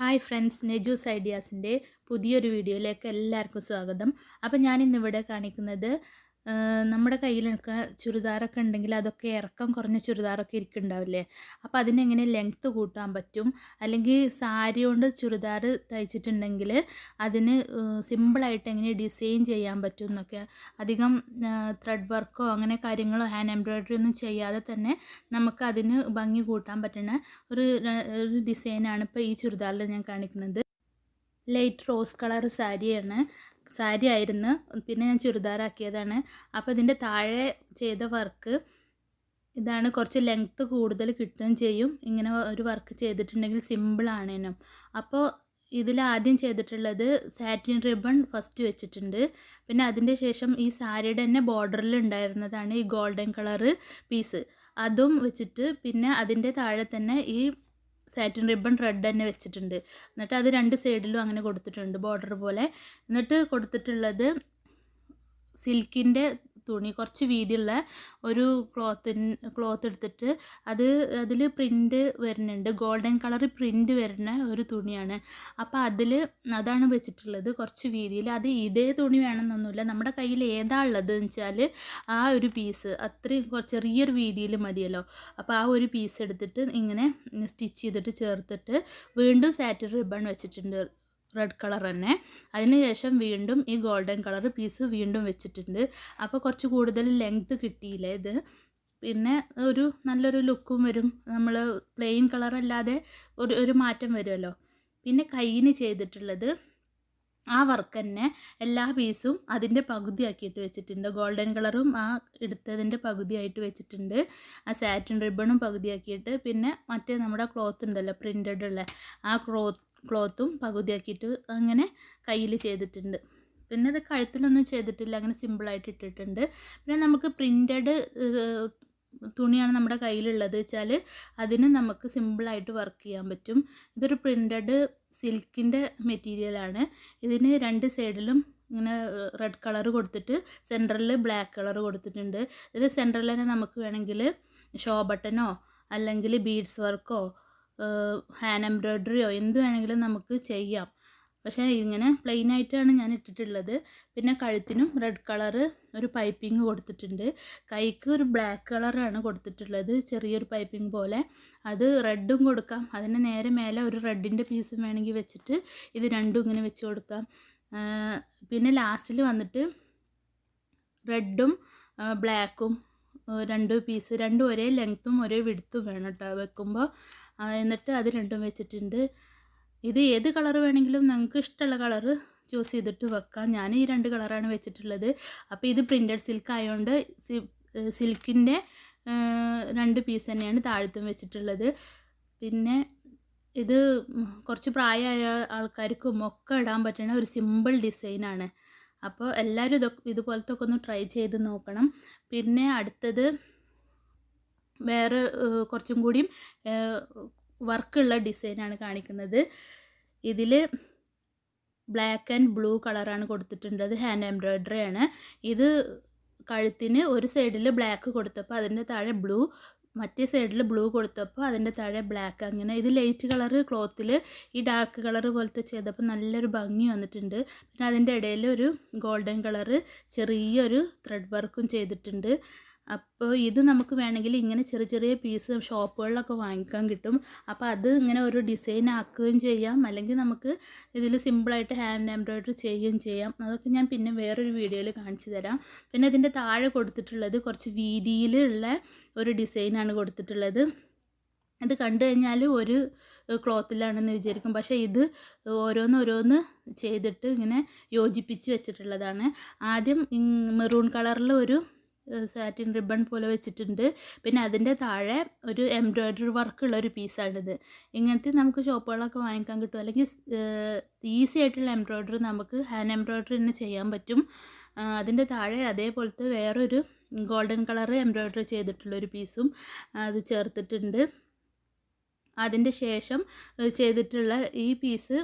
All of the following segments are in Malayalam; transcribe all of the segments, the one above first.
ഹായ് ഫ്രണ്ട്സ്, നെജൂസ് ഐഡിയാസിൻ്റെ പുതിയൊരു വീഡിയോയിലേക്ക് എല്ലാവർക്കും സ്വാഗതം. അപ്പോൾ ഞാനിന്നിവിടെ കാണിക്കുന്നത് നമ്മുടെ കയ്യിലൊക്കെ ചുരിദാറൊക്കെ ഉണ്ടെങ്കിൽ അതൊക്കെ ഇറക്കം കുറഞ്ഞ ചുരിദാറൊക്കെ ഇരിക്കുന്നുണ്ടാവില്ലേ. അപ്പോൾ അതിനെങ്ങനെ ലെങ്ത്ത് കൂട്ടാൻ പറ്റും, അല്ലെങ്കിൽ സാരി കൊണ്ട് ചുരിദാർ തയ്ച്ചിട്ടുണ്ടെങ്കിൽ അതിന് സിമ്പിളായിട്ട് എങ്ങനെ ഡിസൈൻ ചെയ്യാൻ പറ്റും എന്നൊക്കെ. അധികം ത്രെഡ് വർക്കോ അങ്ങനെ കാര്യങ്ങളോ ഹാൻഡ് എംബ്രോയ്ഡറി ഒന്നും ചെയ്യാതെ തന്നെ നമുക്ക് അതിന് ഭംഗി കൂട്ടാൻ പറ്റുന്ന ഒരു ഡിസൈനാണ് ഇപ്പോൾ ഈ ചുരിദാറിൽ ഞാൻ കാണിക്കുന്നത്. ലൈറ്റ് റോസ് കളർ സാരി ആയിരുന്നു, പിന്നെ ഞാൻ ചുരിദാറാക്കിയതാണ്. അപ്പോൾ ഇതിൻ്റെ താഴെ ചെയ്ത വർക്ക് ഇതാണ്. കുറച്ച് ലെങ്ത്ത് കൂടുതൽ കിട്ടുകയും ചെയ്യും ഇങ്ങനെ ഒരു വർക്ക് ചെയ്തിട്ടുണ്ടെങ്കിൽ, സിമ്പിളാണേനും. അപ്പോൾ ഇതിലാദ്യം ചെയ്തിട്ടുള്ളത് സാറ്റിൻ റിബൺ ഫസ്റ്റ് വെച്ചിട്ടുണ്ട്. പിന്നെ അതിൻ്റെ ശേഷം ഈ സാരിയുടെ തന്നെ ബോർഡറിൽ ഉണ്ടായിരുന്നതാണ് ഈ ഗോൾഡൻ കളറ് പീസ്, അതും വെച്ചിട്ട് പിന്നെ അതിൻ്റെ താഴെ തന്നെ ഈ സാറ്റിൻ റിബൺ റെഡ് തന്നെ വെച്ചിട്ടുണ്ട്. എന്നിട്ട് അത് രണ്ട് സൈഡിലും അങ്ങനെ കൊടുത്തിട്ടുണ്ട് ബോർഡർ പോലെ. എന്നിട്ട് കൊടുത്തിട്ടുള്ളത് സിൽക്കിൻ്റെ തുണി, കുറച്ച് വീതിയുള്ള ഒരു ക്ലോത്ത് എടുത്തിട്ട് അതിൽ പ്രിൻ്റ് വരുന്നുണ്ട്, ഗോൾഡൻ കളർ പ്രിൻ്റ് വരുന്ന ഒരു തുണിയാണ്. അപ്പോൾ അതാണ് വെച്ചിട്ടുള്ളത് കുറച്ച് വീതിയിൽ. അത് ഇതേ തുണി വേണമെന്നൊന്നുമില്ല, നമ്മുടെ കയ്യിൽ ഏതാ ഉള്ളത് എന്ന് വെച്ചാൽ ആ ഒരു പീസ് അത്രയും ചെറിയൊരു വീതിയിൽ മതിയല്ലോ. അപ്പോൾ ആ ഒരു പീസ് എടുത്തിട്ട് ഇങ്ങനെ സ്റ്റിച്ച് ചെയ്തിട്ട് ചേർത്തിട്ട് വീണ്ടും സാറ്റിൻ റിബൺ വെച്ചിട്ടുണ്ട്, റെഡ് കളർ തന്നെ. അതിനുശേഷം വീണ്ടും ഈ ഗോൾഡൻ കളർ പീസ് വീണ്ടും വെച്ചിട്ടുണ്ട്. അപ്പോൾ കുറച്ച് കൂടുതൽ ലെങ്ത്ത് കിട്ടിയില്ല ഇത്. പിന്നെ ഒരു നല്ലൊരു ലുക്കും വരും, നമ്മൾ പ്ലെയിൻ കളറല്ലാതെ ഒരു മാറ്റം വരുമല്ലോ. പിന്നെ കയ്യിന് ചെയ്തിട്ടുള്ളത് ആ വർക്ക് തന്നെ എല്ലാ പീസും അതിൻ്റെ പകുതിയാക്കിയിട്ട് വെച്ചിട്ടുണ്ട്. ഗോൾഡൻ കളറും ആ എടുത്തതിൻ്റെ പകുതിയായിട്ട് വെച്ചിട്ടുണ്ട്, ആ സാറ്റിൻ റിബണും പകുതിയാക്കിയിട്ട്. പിന്നെ മറ്റേ നമ്മുടെ ക്ലോത്ത് ഉണ്ടല്ലോ പ്രിൻ്റഡ് ഉള്ള ആ ക്ലോത്തും പകുതിയാക്കിയിട്ട് അങ്ങനെ കയ്യിൽ ചെയ്തിട്ടുണ്ട്. പിന്നെ അത് കഴുത്തിലൊന്നും ചെയ്തിട്ടില്ല, അങ്ങനെ സിമ്പിളായിട്ട് ഇട്ടിട്ടുണ്ട്. പിന്നെ നമുക്ക് പ്രിൻ്റഡ് തുണിയാണ് നമ്മുടെ കയ്യിലുള്ളത് വെച്ചാൽ അതിന് നമുക്ക് സിമ്പിളായിട്ട് വർക്ക് ചെയ്യാൻ പറ്റും. ഇതൊരു പ്രിൻ്റഡ് സിൽക്കിൻ്റെ മെറ്റീരിയലാണ്. ഇതിന് രണ്ട് സൈഡിലും ഇങ്ങനെ റെഡ് കളർ കൊടുത്തിട്ട് സെൻറ്ററിൽ ബ്ലാക്ക് കളർ കൊടുത്തിട്ടുണ്ട്. ഇതിൽ സെൻറ്ററിൽ തന്നെ നമുക്ക് വേണമെങ്കിൽ ഷോ ബട്ടനോ അല്ലെങ്കിൽ ബീഡ്സ് വർക്കോ ഹാൻഡ് എംബ്രോയ്ഡറിയോ എന്ത് വേണമെങ്കിലും നമുക്ക് ചെയ്യാം. പക്ഷേ ഇങ്ങനെ പ്ലെയിനായിട്ടാണ് ഞാൻ ഇട്ടിട്ടുള്ളത്. പിന്നെ കഴുത്തിനും റെഡ് കളറ് ഒരു പൈപ്പിംഗ് കൊടുത്തിട്ടുണ്ട്. കൈക്ക് ഒരു ബ്ലാക്ക് കളറാണ് കൊടുത്തിട്ടുള്ളത്, ചെറിയൊരു പൈപ്പിംഗ് പോലെ. അത് റെഡും കൊടുക്കാം, അതിന് നേരെ മേലെ ഒരു റെഡിൻ്റെ പീസും വേണമെങ്കിൽ വെച്ചിട്ട് ഇത് രണ്ടും ഇങ്ങനെ വെച്ച് കൊടുക്കാം. പിന്നെ ലാസ്റ്റിൽ വന്നിട്ട് റെഡും ബ്ലാക്കും രണ്ട് പീസ്, രണ്ടും ഒരേ ലെങ്ത്തും ഒരേ വിഡ്ത്തും വേണം കേട്ടോ വെക്കുമ്പോൾ. എന്നിട്ട് അത് രണ്ടും വെച്ചിട്ടുണ്ട്. ഇത് ഏത് കളർ വേണമെങ്കിലും നിങ്ങൾക്ക് ഇഷ്ടമുള്ള കളറ് ചൂസ് ചെയ്തിട്ട് വെക്കാം. ഞാൻ ഈ രണ്ട് കളറാണ് വെച്ചിട്ടുള്ളത്. അപ്പോൾ ഇത് പ്രിൻ്റഡ് സിൽക്ക് ആയതുകൊണ്ട് സിൽക്കിൻ്റെ രണ്ട് പീസ് തന്നെയാണ് താഴത്തും വെച്ചിട്ടുള്ളത്. പിന്നെ ഇത് കുറച്ച് പ്രായമായ ആൾക്കാർക്കും ഒക്കെ ഇടാൻ പറ്റുന്ന ഒരു സിമ്പിൾ ഡിസൈനാണ്. അപ്പോൾ എല്ലാവരും ഇതുപോലത്തെ ഒക്കെ ഒന്ന് ട്രൈ ചെയ്ത് നോക്കണം. പിന്നെ അടുത്തത് വേറെ കുറച്ചും കൂടിയും വർക്കുള്ള ഡിസൈനാണ് കാണിക്കുന്നത്. ഇതിൽ ബ്ലാക്ക് ആൻഡ് ബ്ലൂ കളറാണ് കൊടുത്തിട്ടുള്ളത്, ഹാൻഡ് എംബ്രോയ്ഡറി ആണ്. ഇത് കഴുത്തിന് ഒരു സൈഡിൽ ബ്ലാക്ക് കൊടുത്തപ്പോൾ അതിൻ്റെ താഴെ ബ്ലൂ, മറ്റേ സൈഡിൽ ബ്ലൂ കൊടുത്തപ്പോൾ അതിൻ്റെ താഴെ ബ്ലാക്ക്, അങ്ങനെ. ഇത് ലൈറ്റ് കളർ ക്ലോത്തിൽ ഈ ഡാർക്ക് കളർ പോലത്തെ ചെയ്തപ്പോൾ നല്ലൊരു ഭംഗി വന്നിട്ടുണ്ട്. പിന്നെ അതിൻ്റെ ഇടയിൽ ഒരു ഗോൾഡൻ കളറ് ചെറിയൊരു ത്രെഡ് വർക്കും ചെയ്തിട്ടുണ്ട്. അപ്പോൾ ഇത് നമുക്ക് വേണമെങ്കിൽ ഇങ്ങനെ ചെറിയ ചെറിയ പീസ് ഷോപ്പുകളിലൊക്കെ വാങ്ങിക്കാൻ കിട്ടും. അപ്പോൾ അത് ഇങ്ങനെ ഒരു ഡിസൈൻ ആക്കുകയും ചെയ്യാം, അല്ലെങ്കിൽ നമുക്ക് ഇതിൽ സിമ്പിളായിട്ട് ഹാൻഡ് എംബ്രോയ്ഡറി ചെയ്യുകയും ചെയ്യാം. അതൊക്കെ ഞാൻ പിന്നെ വേറൊരു വീഡിയോയിൽ കാണിച്ചു തരാം. പിന്നെ ഇതിൻ്റെ താഴെ കൊടുത്തിട്ടുള്ളത് കുറച്ച് വീതിയിലുള്ള ഒരു ഡിസൈനാണ് കൊടുത്തിട്ടുള്ളത്. ഇത് കണ്ടു കഴിഞ്ഞാൽ ഒരു ക്ലോത്തിലാണെന്ന് വിചാരിക്കും, പക്ഷേ ഇത് ഓരോന്ന് ചെയ്തിട്ട് ഇങ്ങനെ യോജിപ്പിച്ച് വെച്ചിട്ടുള്ളതാണ്. ആദ്യം മെറൂൺ കളറിൽ ഒരു സാറ്റിൻ റിബൺ പോലെ വെച്ചിട്ടുണ്ട്. പിന്നെ അതിൻ്റെ താഴെ ഒരു എംബ്രോയ്ഡറി വർക്കുള്ള ഒരു പീസാണിത്. ഇങ്ങനത്തെ നമുക്ക് ഷോപ്പുകളൊക്കെ വാങ്ങിക്കാൻ കിട്ടും, അല്ലെങ്കിൽ ഈസി ആയിട്ടുള്ള എംബ്രോയ്ഡറി നമുക്ക് ഹാൻഡ് എംബ്രോയ്ഡറി തന്നെ ചെയ്യാൻ പറ്റും. അതിൻ്റെ താഴെ അതേപോലത്തെ വേറൊരു ഗോൾഡൻ കളർ എംബ്രോയ്ഡറി ചെയ്തിട്ടുള്ളൊരു പീസും അത് ചേർത്തിട്ടുണ്ട്. അതിൻ്റെ ശേഷം ചെയ്തിട്ടുള്ള ഈ പീസ്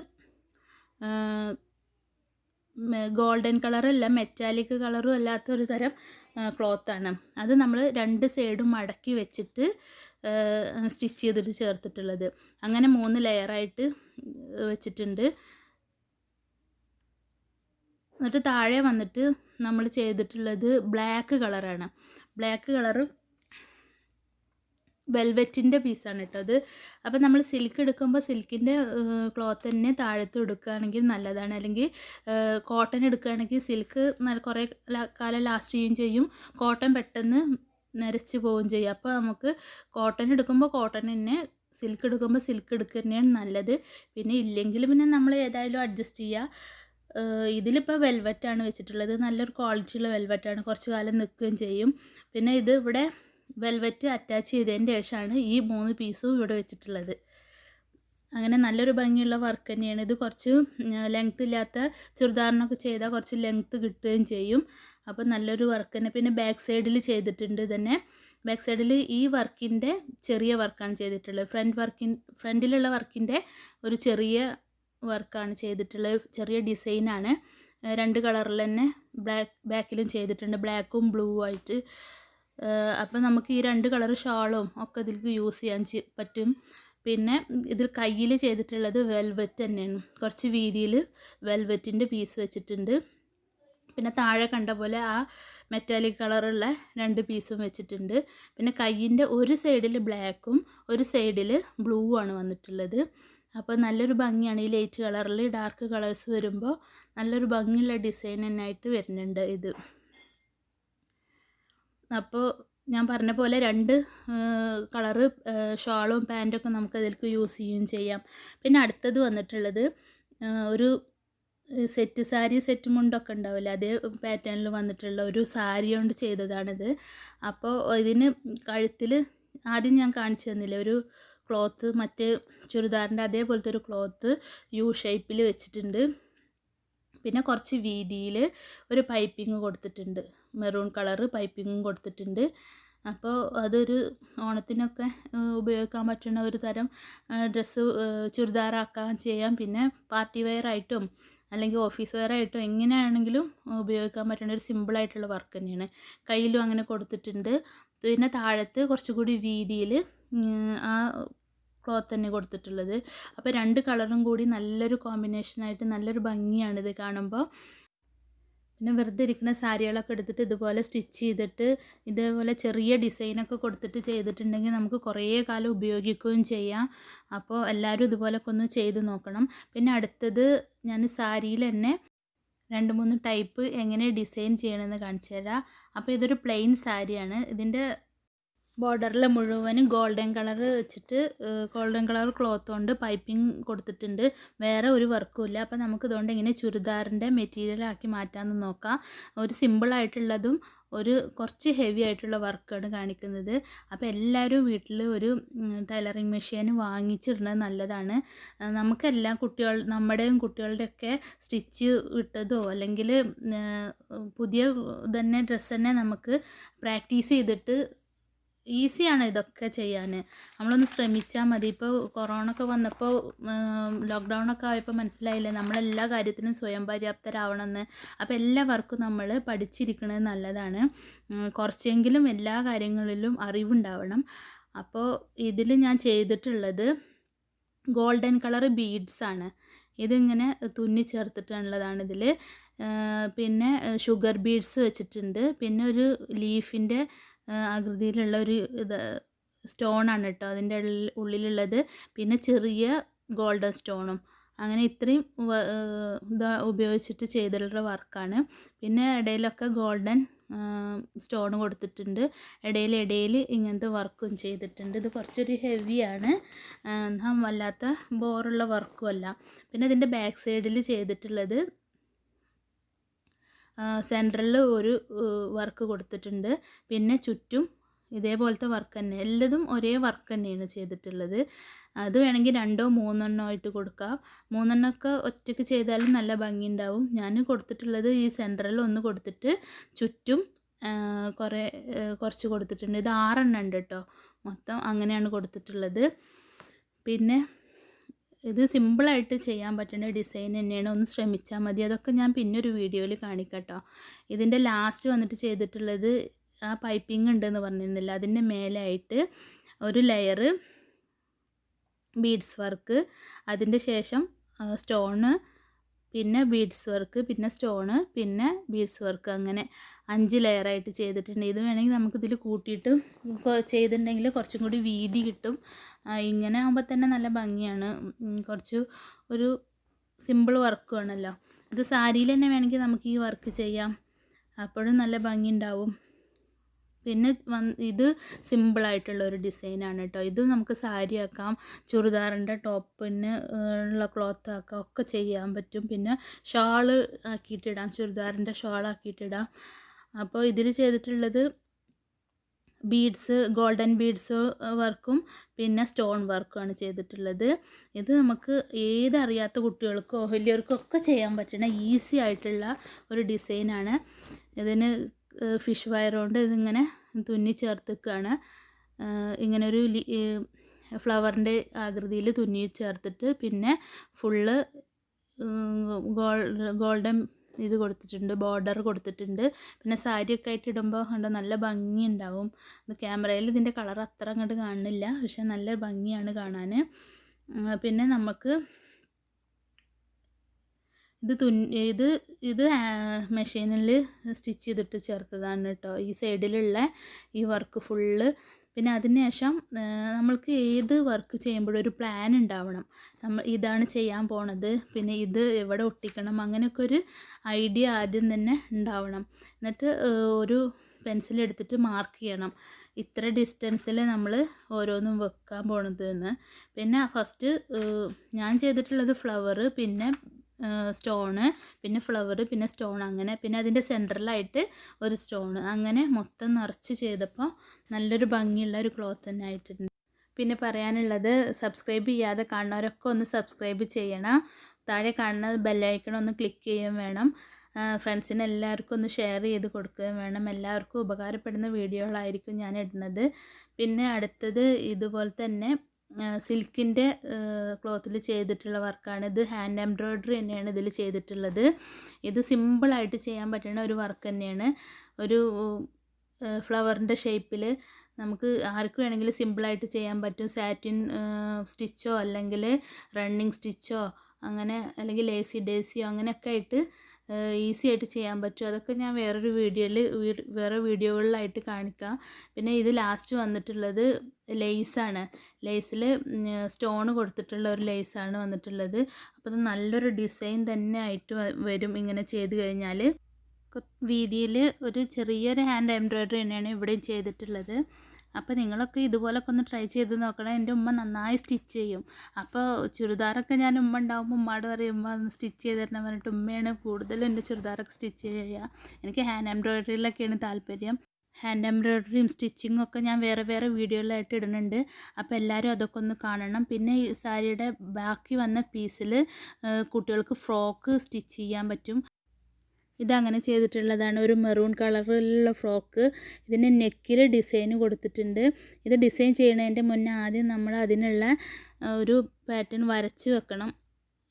ഗോൾഡൻ കളറല്ല, മെറ്റാലിക് കളറും അല്ലാത്തൊരു തരം ക്ലോത്താണ്. അത് നമ്മൾ രണ്ട് സൈഡും മടക്കി വെച്ചിട്ട് സ്റ്റിച്ച് ചെയ്തിട്ട് ചേർത്തിട്ടുള്ളത്. അങ്ങനെ 3 ലെയറായിട്ട് വെച്ചിട്ടുണ്ട്. എന്നിട്ട് താഴെ വന്നിട്ട് നമ്മൾ ചെയ്തിട്ടുള്ളത് ബ്ലാക്ക് കളറാണ്. ബ്ലാക്ക് കളറ് വെൽവെറ്റിൻ്റെ പീസാണ് കേട്ടോ അത്. അപ്പോൾ നമ്മൾ സിൽക്ക് എടുക്കുമ്പോൾ സിൽക്കിൻ്റെ ക്ലോത്ത് തന്നെ താഴത്ത് എടുക്കുകയാണെങ്കിൽ നല്ലതാണ്. അല്ലെങ്കിൽ കോട്ടൺ എടുക്കുകയാണെങ്കിൽ സിൽക്ക് കുറേ കാലം ലാസ്റ്റ് ചെയ്യുകയും ചെയ്യും, കോട്ടൺ പെട്ടെന്ന് നരച്ച് പോവുകയും ചെയ്യും. അപ്പോൾ നമുക്ക് കോട്ടൺ എടുക്കുമ്പോൾ കോട്ടൺ തന്നെ, സിൽക്ക് എടുക്കുമ്പോൾ സിൽക്ക് എടുക്കുക തന്നെയാണ് നല്ലത്. പിന്നെ ഇല്ലെങ്കിൽ പിന്നെ നമ്മൾ ഏതായാലും അഡ്ജസ്റ്റ് ചെയ്യുക. ഇതിലിപ്പോൾ വെൽവെറ്റാണ് വെച്ചിട്ടുള്ളത്, നല്ലൊരു ക്വാളിറ്റിയുള്ള വെൽവെറ്റാണ്, കുറച്ച് കാലം നിൽക്കുകയും ചെയ്യും. പിന്നെ ഇത് ഇവിടെ വെൽവെറ്റ് അറ്റാച്ച് ചെയ്തതിൻ്റെ ശേഷമാണ് ഈ 3 പീസും ഇവിടെ വെച്ചിട്ടുള്ളത്. അങ്ങനെ നല്ലൊരു ഭംഗിയുള്ള വർക്ക് തന്നെയാണ് ഇത്. കുറച്ച് ലെങ്ത്ത് ഇല്ലാത്ത ചുരിദാറിനൊക്കെ ചെയ്താൽ കുറച്ച് ലെങ്ത്ത് കിട്ടുകയും ചെയ്യും. അപ്പോൾ നല്ലൊരു വർക്ക് തന്നെ. പിന്നെ ബാക്ക് സൈഡിൽ ചെയ്തിട്ടുണ്ട് തന്നെ. ബാക്ക് സൈഡിൽ ഈ വർക്കിൻ്റെ ചെറിയ വർക്കാണ് ചെയ്തിട്ടുള്ളത്. ഫ്രണ്ടിലുള്ള വർക്കിൻ്റെ ഒരു ചെറിയ വർക്കാണ് ചെയ്തിട്ടുള്ളത്, ചെറിയ ഡിസൈനാണ്. 2 കളറിൽ തന്നെ ബാക്കിലും ചെയ്തിട്ടുണ്ട്, ബ്ലാക്കും ബ്ലൂ ആയിട്ട്. അപ്പോൾ നമുക്ക് ഈ 2 കളർ ഷാളും ഒക്കെ ഇതിലേക്ക് യൂസ് ചെയ്യാൻ പറ്റും. പിന്നെ ഇതിൽ കയ്യിൽ ചെയ്തിട്ടുള്ളത് വെൽവെറ്റ് തന്നെയാണ്, കുറച്ച് വീതിയിൽ വെൽവെറ്റിൻ്റെ പീസ് വെച്ചിട്ടുണ്ട്. പിന്നെ താഴെ കണ്ട പോലെ ആ മെറ്റാലിക് കളറുള്ള 2 പീസും വെച്ചിട്ടുണ്ട്. പിന്നെ കയ്യിൻ്റെ ഒരു സൈഡിൽ ബ്ലാക്കും ഒരു സൈഡിൽ ബ്ലൂ ആണ് വന്നിട്ടുള്ളത്. അപ്പോൾ നല്ലൊരു ഭംഗിയാണ്. ഈ ലൈറ്റ് കളറിൽ ഡാർക്ക് കളേഴ്സ് വരുമ്പോൾ നല്ലൊരു ഭംഗിയുള്ള ഡിസൈൻ തന്നെയായിട്ട് വരുന്നുണ്ട് ഇത്. അപ്പോൾ ഞാൻ പറഞ്ഞ പോലെ 2 കളറ് ഷാളും പാൻറ്റൊക്കെ നമുക്ക് അതിലേക്ക് യൂസ് ചെയ്യുകയും ചെയ്യാം. പിന്നെ അടുത്തത് വന്നിട്ടുള്ളത് ഒരു സെറ്റ് സാരി, സെറ്റ് മുണ്ടൊക്കെ ഉണ്ടാവില്ലേ, അതേ പാറ്റേണിൽ വന്നിട്ടുള്ള ഒരു സാരി കൊണ്ട് ചെയ്തതാണിത്. അപ്പോൾ ഇതിന് കഴുത്തിൽ ആദ്യം ഞാൻ കാണിച്ചു തന്നില്ലേ, ഒരു ക്ലോത്ത് മറ്റേ ചുരിദാറിൻ്റെ അതേപോലത്തെ ഒരു ക്ലോത്ത് യു ഷേപ്പിൽ വെച്ചിട്ടുണ്ട്. പിന്നെ കുറച്ച് വീതിയിൽ ഒരു പൈപ്പിംഗ് കൊടുത്തിട്ടുണ്ട്, മെറൂൺ കളറ് പൈപ്പിങ്ങും കൊടുത്തിട്ടുണ്ട്. അപ്പോൾ അതൊരു ഓണത്തിനൊക്കെ ഉപയോഗിക്കാൻ പറ്റുന്ന ഒരു തരം ഡ്രസ്സ്, ചുരിദാറാക്കാൻ ചെയ്യാം. പിന്നെ പാർട്ടി വെയർ ആയിട്ടും അല്ലെങ്കിൽ ഓഫീസ് വെയർ ആയിട്ടും എങ്ങനെയാണെങ്കിലും ഉപയോഗിക്കാൻ പറ്റുന്ന ഒരു സിമ്പിളായിട്ടുള്ള വർക്ക് തന്നെയാണ്. കയ്യിലും അങ്ങനെ കൊടുത്തിട്ടുണ്ട്. പിന്നെ താഴത്ത് കുറച്ചുകൂടി വീതിയിൽ ആ ക്ലോത്ത് തന്നെ കൊടുത്തിട്ടുള്ളത്. അപ്പോൾ 2 കളറും കൂടി നല്ലൊരു കോമ്പിനേഷനായിട്ട് നല്ലൊരു ഭംഗിയാണിത് കാണുമ്പോൾ. പിന്നെ വെറുതെ ഇരിക്കുന്ന സാരികളൊക്കെ എടുത്തിട്ട് ഇതുപോലെ സ്റ്റിച്ച് ചെയ്തിട്ട് ഇതേപോലെ ചെറിയ ഡിസൈനൊക്കെ കൊടുത്തിട്ട് ചെയ്തിട്ടുണ്ടെങ്കിൽ നമുക്ക് കുറേ കാലം ഉപയോഗിക്കുകയും ചെയ്യാം. അപ്പോൾ എല്ലാവരും ഇതുപോലൊക്കെ ഒന്ന് ചെയ്ത് നോക്കണം. പിന്നെ അടുത്തത് ഞാൻ സാരിയിൽ തന്നെ 2-3 ടൈപ്പ് എങ്ങനെ ഡിസൈൻ ചെയ്യണമെന്ന് കാണിച്ചു തരാം. അപ്പോൾ ഇതൊരു പ്ലെയിൻ സാരിയാണ്. ഇതിൻ്റെ ബോർഡറിൽ മുഴുവനും ഗോൾഡൻ കളർ വെച്ചിട്ട് ഗോൾഡൻ കളർ ക്ലോത്ത് കൊണ്ട് പൈപ്പിംഗ് കൊടുത്തിട്ടുണ്ട്, വേറെ ഒരു വർക്കും ഇല്ല. അപ്പോൾ നമുക്ക് ഇതുകൊണ്ട് എങ്ങനെ ചുരിദാറിൻ്റെ മെറ്റീരിയലാക്കി മാറ്റാമെന്ന് നോക്കാം. ഒരു സിമ്പിളായിട്ടുള്ളതും ഒരു കുറച്ച് ഹെവി ആയിട്ടുള്ള വർക്കാണ് കാണിക്കുന്നത്. അപ്പോൾ എല്ലാവരും വീട്ടിൽ ഒരു ടൈലറിങ് മെഷീൻ വാങ്ങിച്ചിടുന്നത് നല്ലതാണ്. നമുക്കെല്ലാം നമ്മുടെയും കുട്ടികളുടെയൊക്കെ സ്റ്റിച്ച് ഇട്ടതോ അല്ലെങ്കിൽ പുതിയ തന്നെ ഡ്രസ്സ് തന്നെ നമുക്ക് പ്രാക്ടീസ് ചെയ്തിട്ട് ഈസിയാണ് ഇതൊക്കെ ചെയ്യാൻ. നമ്മളൊന്ന് ശ്രമിച്ചാൽ മതി. ഇപ്പോൾ കൊറോണ ഒക്കെ വന്നപ്പോൾ, ലോക്ക്ഡൗണൊക്കെ ആയപ്പോൾ മനസ്സിലായില്ലേ നമ്മളെല്ലാ കാര്യത്തിനും സ്വയം പര്യാപ്തരാവണമെന്ന്. അപ്പോൾ എല്ലാ വർക്കും നമ്മൾ പഠിച്ചിരിക്കുന്നത് നല്ലതാണ്. കുറച്ചെങ്കിലും എല്ലാ കാര്യങ്ങളിലും അറിവുണ്ടാവണം. അപ്പോൾ ഇതിൽ ഞാൻ ചെയ്തിട്ടുള്ളത് ഗോൾഡൻ കളർ ബീഡ്സാണ്. ഇതിങ്ങനെ തുന്നി ചേർത്തിട്ടുള്ളതാണ് ഇതിൽ. പിന്നെ ഷുഗർ ബീഡ്സ് വെച്ചിട്ടുണ്ട്. പിന്നെ ഒരു ലീഫിൻ്റെ ആകൃതിയിലുള്ള ഒരു സ്റ്റോണാണ് കേട്ടോ അതിൻ്റെ ഉള്ളിലുള്ളത്. പിന്നെ ചെറിയ ഗോൾഡൻ സ്റ്റോണും, അങ്ങനെ ഇത്രയും ഉപയോഗിച്ചിട്ട് ചെയ്തിട്ടുള്ള വർക്കാണ്. പിന്നെ ഇടയിലൊക്കെ ഗോൾഡൻ സ്റ്റോൺ കൊടുത്തിട്ടുണ്ട്. ഇടയിൽ ഇങ്ങനത്തെ വർക്കും ചെയ്തിട്ടുണ്ട്. ഇത് കുറച്ചൊരു ഹെവിയാണ്, വല്ലാത്ത ബോറുള്ള വർക്കും അല്ല. പിന്നെ ഇതിൻ്റെ ബാക്ക് സൈഡിൽ ചെയ്തിട്ടുള്ളത് സെൻറ്ററിൽ ഒരു വർക്ക് കൊടുത്തിട്ടുണ്ട്. പിന്നെ ചുറ്റും ഇതേപോലത്തെ വർക്ക് തന്നെ, എല്ലതും ഒരേ വർക്ക് തന്നെയാണ് ചെയ്തിട്ടുള്ളത്. അത് വേണമെങ്കിൽ 2-3 ആയിട്ട് കൊടുക്കാം. 3 ഒറ്റയ്ക്ക് ചെയ്താലും നല്ല ഭംഗി ഉണ്ടാവും. ഞാൻ കൊടുത്തിട്ടുള്ളത് ഈ സെൻറ്ററിൽ ഒന്ന് കൊടുത്തിട്ട് ചുറ്റും കുറച്ച് കൊടുത്തിട്ടുണ്ട്. ഇത് 6 ഉണ്ട് കേട്ടോ മൊത്തം, അങ്ങനെയാണ് കൊടുത്തിട്ടുള്ളത്. പിന്നെ ഇത് സിമ്പിളായിട്ട് ചെയ്യാൻ പറ്റുന്ന ഡിസൈൻ തന്നെയാണ്, ഒന്ന് ശ്രമിച്ചാൽ മതി. അതൊക്കെ ഞാൻ പിന്നെ ഒരു വീഡിയോയിൽ കാണിക്കാം കേട്ടോ. ഇതിൻ്റെ ലാസ്റ്റ് വന്നിട്ട് ചെയ്തിട്ടുള്ളത് ആ പൈപ്പിംഗ് ഉണ്ടെന്ന് പറഞ്ഞിരുന്നില്ല, അതിൻ്റെ മേലായിട്ട് ഒരു ലെയറ് ബീഡ്സ് വർക്ക്, അതിൻ്റെ ശേഷം സ്റ്റോണ്, പിന്നെ ബീഡ്സ് വർക്ക്, പിന്നെ സ്റ്റോണ്, പിന്നെ ബീഡ്സ് വർക്ക്, അങ്ങനെ 5 ലെയറായിട്ട് ചെയ്തിട്ടുണ്ട്. ഇത് വേണമെങ്കിൽ നമുക്കിതിൽ കൂട്ടിയിട്ട് ചെയ്തിട്ടുണ്ടെങ്കിൽ കുറച്ചും കൂടി വീതി കിട്ടും. ഇങ്ങനെ ആകുമ്പോൾ തന്നെ നല്ല ഭംഗിയാണ്. കുറച്ച് ഒരു സിമ്പിൾ വർക്കുമാണല്ലോ. ഇത് സാരിയിൽ തന്നെ വേണമെങ്കിൽ നമുക്ക് ഈ വർക്ക് ചെയ്യാം, അപ്പോഴും നല്ല ഭംഗി ഉണ്ടാവും. പിന്നെ ഇത് സിമ്പിളായിട്ടുള്ള ഒരു ഡിസൈനാണ് കേട്ടോ. ഇത് നമുക്ക് സാരി ആക്കാം, ചുരിദാറിൻ്റെ ടോപ്പിന് ഉള്ള ക്ലോത്ത് ആക്കാം, ഒക്കെ ചെയ്യാൻ പറ്റും. പിന്നെ ഷാള് ആക്കിയിട്ടിടാം, ചുരിദാറിൻ്റെ ഷാൾ ആക്കിയിട്ടിടാം. അപ്പോൾ ഇതിൽ ചെയ്തിട്ടുള്ളത് ബീഡ്സ്, ഗോൾഡൻ ബീഡ്സ് വർക്കും പിന്നെ സ്റ്റോൺ വർക്കുമാണ് ചെയ്തിട്ടുള്ളത്. ഇത് നമുക്ക് ഏതറിയാത്ത കുട്ടികൾക്കോ വലിയവർക്കോ ഒക്കെ ചെയ്യാൻ പറ്റുന്ന ഈസി ആയിട്ടുള്ള ഒരു ഡിസൈനാണ്. ഇതിന് ഫിഷ് വയർ കൊണ്ട് ഇതിങ്ങനെ തുന്നി ചേർത്തിക്കുകയാണ്. ഇങ്ങനെ ഒരു ഫ്ലവറിൻ്റെ ആകൃതിയിൽ തുന്നി ചേർത്തിട്ട് പിന്നെ ഫുള്ള് ഗോൾഡൻ ഇത് കൊടുത്തിട്ടുണ്ട്, ബോർഡർ കൊടുത്തിട്ടുണ്ട്. പിന്നെ സാരിയൊക്കെ ആയിട്ട് ഇടുമ്പോൾ കണ്ടോ നല്ല ഭംഗി ഉണ്ടാവും. ഇത് ക്യാമറയിൽ ഇതിൻ്റെ കളർ അത്ര അങ്ങോട്ട് കാണുന്നില്ല, പക്ഷെ നല്ല ഭംഗിയാണ് കാണാൻ. പിന്നെ നമുക്ക് ഇത് മെഷീനിൽ സ്റ്റിച്ച് ചെയ്തിട്ട് ചേർത്തതാണ് കേട്ടോ, ഈ സൈഡിലുള്ള ഈ വർക്ക് ഫുള്ള്. പിന്നെ അതിനുശേഷം നമ്മൾക്ക് ഏത് വർക്ക് ചെയ്യുമ്പോഴും ഒരു പ്ലാൻ ഉണ്ടാവണം. നമ്മൾ ഇതാണ് ചെയ്യാൻ പോണത്, പിന്നെ ഇത് എവിടെ ഒട്ടിക്കണം, അങ്ങനെയൊക്കെ ഒരു ഐഡിയ ആദ്യം തന്നെ ഉണ്ടാവണം. എന്നിട്ട് ഒരു പെൻസിൽ എടുത്തിട്ട് മാർക്ക് ചെയ്യണം ഇത്ര ഡിസ്റ്റൻസിൽ നമ്മൾ ഓരോന്നും വെക്കാൻ പോണത് എന്ന്. പിന്നെ ഫസ്റ്റ് ഞാൻ ചെയ്തിട്ടുള്ളത് ഫ്ലവർ, പിന്നെ സ്റ്റോണ്, പിന്നെ ഫ്ലവർ, പിന്നെ സ്റ്റോൺ, അങ്ങനെ. പിന്നെ അതിൻ്റെ സെൻറ്ററിലായിട്ട് ഒരു സ്റ്റോണ്, അങ്ങനെ മൊത്തം നിറച്ച് ചെയ്തപ്പോൾ നല്ലൊരു ഭംഗിയുള്ള ഒരു ക്ലോത്ത് തന്നെ ആയിട്ടുണ്ട്. പിന്നെ പറയാനുള്ളത്, സബ്സ്ക്രൈബ് ചെയ്യാതെ കാണുന്നവരൊക്കെ ഒന്ന് സബ്സ്ക്രൈബ് ചെയ്യണം. താഴെ കാണുന്ന ബെല്ലൈക്കൺ ഒന്ന് ക്ലിക്ക് ചെയ്യുകയും വേണം. ഫ്രണ്ട്സിന് എല്ലാവർക്കും ഒന്ന് ഷെയർ ചെയ്ത് കൊടുക്കുകയും വേണം. എല്ലാവർക്കും ഉപകാരപ്പെടുന്ന വീഡിയോകളായിരിക്കും ഞാൻ ഇടുന്നത്. പിന്നെ അടുത്തത് ഇതുപോലെ തന്നെ സിൽക്കിൻ്റെ ക്ലോത്തിൽ ചെയ്തിട്ടുള്ള വർക്കാണ്. ഇത് ഹാൻഡ് എംബ്രോയ്ഡറി തന്നെയാണ് ഇതിൽ ചെയ്തിട്ടുള്ളത്. ഇത് സിമ്പിളായിട്ട് ചെയ്യാൻ പറ്റുന്ന ഒരു വർക്ക് തന്നെയാണ്. ഒരു ഫ്ലവറിൻ്റെ ഷേപ്പിൽ നമുക്ക് ആർക്ക് വേണമെങ്കിലും സിമ്പിളായിട്ട് ചെയ്യാൻ പറ്റും. സാറ്റിൻ സ്റ്റിച്ചോ അല്ലെങ്കിൽ റണ്ണിങ് സ്റ്റിച്ചോ അങ്ങനെ, അല്ലെങ്കിൽ ലേസി ഡേസിയോ അങ്ങനെയൊക്കെ ആയിട്ട് ഈസി ആയിട്ട് ചെയ്യാൻ പറ്റും. അതൊക്കെ ഞാൻ വേറെ വീഡിയോകളിലായിട്ട് കാണിക്കാം. പിന്നെ ഇത് ലാസ്റ്റ് വന്നിട്ടുള്ളത് ലേസാണ്. ലേസിൽ സ്റ്റോൺ കൊടുത്തിട്ടുള്ള ഒരു ലേസാണ് വന്നിട്ടുള്ളത്. അപ്പോൾ ഇത് നല്ലൊരു ഡിസൈൻ തന്നെ ആയിട്ട് വരും ഇങ്ങനെ ചെയ്ത് കഴിഞ്ഞാൽ. വീതിയിൽ ഒരു ചെറിയൊരു ഹാൻഡ് എംബ്രോയ്ഡറി തന്നെയാണ് ഇവിടെയും ചെയ്തിട്ടുള്ളത്. അപ്പോൾ നിങ്ങളൊക്കെ ഇതുപോലൊക്കെ ഒന്ന് ട്രൈ ചെയ്ത് നോക്കണം. എൻ്റെ ഉമ്മ നന്നായി സ്റ്റിച്ച് ചെയ്യും. അപ്പോൾ ചുരിദാറൊക്കെ ഞാൻ ഉമ്മ ഉണ്ടാകുമ്പോൾ ഉമ്മയോട് പറയും ഉമ്മ ഒന്ന് സ്റ്റിച്ച് ചെയ്ത് തരണം പറഞ്ഞിട്ട് ഉമ്മയാണ് കൂടുതലും എൻ്റെ ചുരിദാറൊക്കെ സ്റ്റിച്ച് ചെയ്യുക. എനിക്ക് ഹാൻഡ് എംബ്രോയ്ഡറിയിലൊക്കെയാണ് താല്പര്യം. ഹാൻഡ് എംബ്രോയ്ഡറിയും സ്റ്റിച്ചിങ്ങും ഒക്കെ ഞാൻ വേറെ വീഡിയോയിലായിട്ട് ഇടുന്നുണ്ട്. അപ്പോൾ എല്ലാവരും അതൊക്കെ ഒന്ന് കാണണം. പിന്നെ ഈ സാരിയുടെ ബാക്കി വന്ന പീസിൽ കുട്ടികൾക്ക് ഫ്രോക്ക് സ്റ്റിച്ച് ചെയ്യാൻ പറ്റും. ഇതങ്ങനെ ചെയ്തിട്ടുള്ളതാണ്, ഒരു മെറൂൺ കളറിലുള്ള ഫ്രോക്ക്. ഇതിൻ്റെ നെക്കിൽ ഡിസൈൻ കൊടുത്തിട്ടുണ്ട്. ഇത് ഡിസൈൻ ചെയ്യുന്നതിൻ്റെ മുന്നേ ആദ്യം നമ്മൾ അതിനുള്ള ഒരു പാറ്റേൺ വരച്ച് വെക്കണം.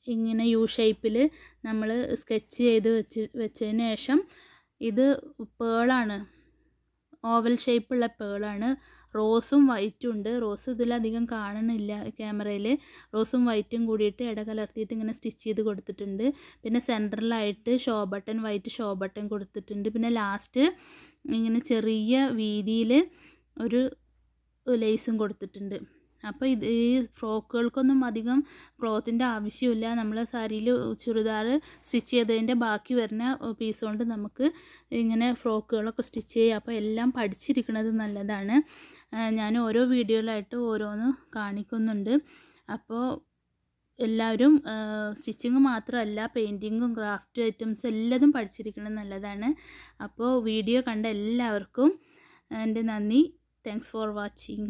ഇങ്ങനെ യു ഷേപ്പിൽ നമ്മൾ സ്കെച്ച് ചെയ്ത് വെച്ചതിന് ശേഷം, ഇത് പേളാണ്, ഓവൽ ഷേപ്പുള്ള പേളാണ്. റോസും വൈറ്റും ഉണ്ട്. റോസ് ഇതിലധികം കാണുന്നില്ല ക്യാമറയിൽ. റോസും വൈറ്റും കൂടിയിട്ട് ഇടകലർത്തിയിട്ട് ഇങ്ങനെ സ്റ്റിച്ച് ചെയ്ത് കൊടുത്തിട്ടുണ്ട്. പിന്നെ സെൻറ്ററിലായിട്ട് വൈറ്റ് ഷോ ബട്ടൺ കൊടുത്തിട്ടുണ്ട്. പിന്നെ ലാസ്റ്റ് ഇങ്ങനെ ചെറിയ വീതിയിൽ ഒരു ലേസും കൊടുത്തിട്ടുണ്ട്. അപ്പോൾ ഈ ഫ്രോക്കുകൾക്കൊന്നും അധികം ക്ലോത്തിൻ്റെ ആവശ്യമില്ല. നമ്മൾ സാരിയിൽ ചുരിദാർ സ്റ്റിച്ച് ചെയ്തതിൻ്റെ ബാക്കി വരുന്ന പീസ് കൊണ്ട് നമുക്ക് ഇങ്ങനെ ഫ്രോക്കുകളൊക്കെ സ്റ്റിച്ച് ചെയ്യാം. അപ്പോൾ എല്ലാം പഠിച്ചിരിക്കുന്നത് നല്ലതാണ്. ഞാൻ ഓരോ വീഡിയോയിലായിട്ട് ഓരോന്ന് കാണിക്കുന്നുണ്ട്. അപ്പോൾ എല്ലാവരും സ്റ്റിച്ചിങ് മാത്രമല്ല, പെയിൻറ്റിങ്ങും ക്രാഫ്റ്റ് ഐറ്റംസ് എല്ലാതും പഠിച്ചിരിക്കുന്നത് നല്ലതാണ്. അപ്പോൾ വീഡിയോ കണ്ട എല്ലാവർക്കും എൻ്റെ നന്ദി. Thanks for watching.